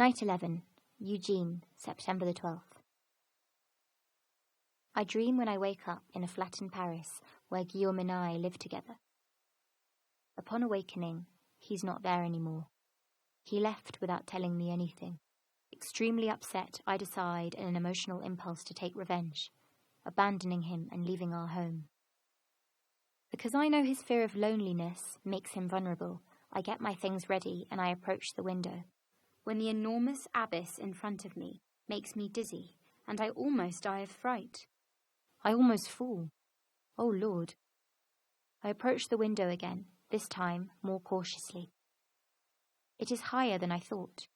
Night 11, Eugene, September the 12th. I dream when I wake up in a flat in Paris where Guillaume and I live together. Upon awakening, he's not there anymore. He left without telling me anything. Extremely upset, I decide in an emotional impulse to take revenge, abandoning him and leaving our home. Because I know his fear of loneliness makes him vulnerable, I get my things ready and I approach the window, when the enormous abyss in front of me makes me dizzy, and I almost die of fright. I almost fall. Oh Lord. I approach the window again, this time more cautiously. It is higher than I thought.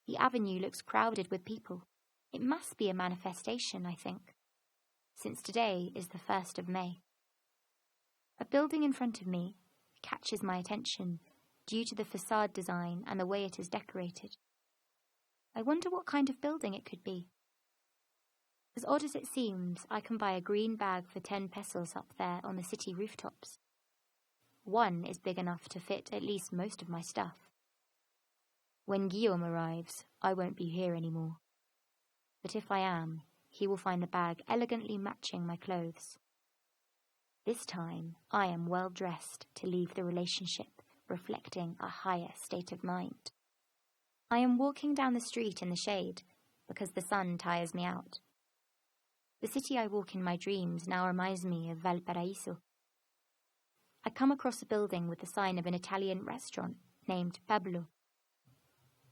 The avenue looks crowded with people. It must be a manifestation, I think, since today is the 1st of May. A building in front of me catches my attention due to the facade design and the way it is decorated. I wonder what kind of building it could be. As odd as it seems, I can buy a green bag for 10 pesos up there on the city rooftops. One is big enough to fit at least most of my stuff. When Guillaume arrives, I won't be here anymore. But if I am, he will find the bag elegantly matching my clothes. This time, I am well dressed to leave the relationship, reflecting a higher state of mind. I am walking down the street in the shade, because the sun tires me out. The city I walk in my dreams now reminds me of Valparaiso. I come across a building with the sign of an Italian restaurant named Pablo.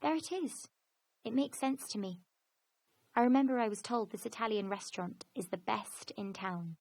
There it is. It makes sense to me. I remember I was told this Italian restaurant is the best in town.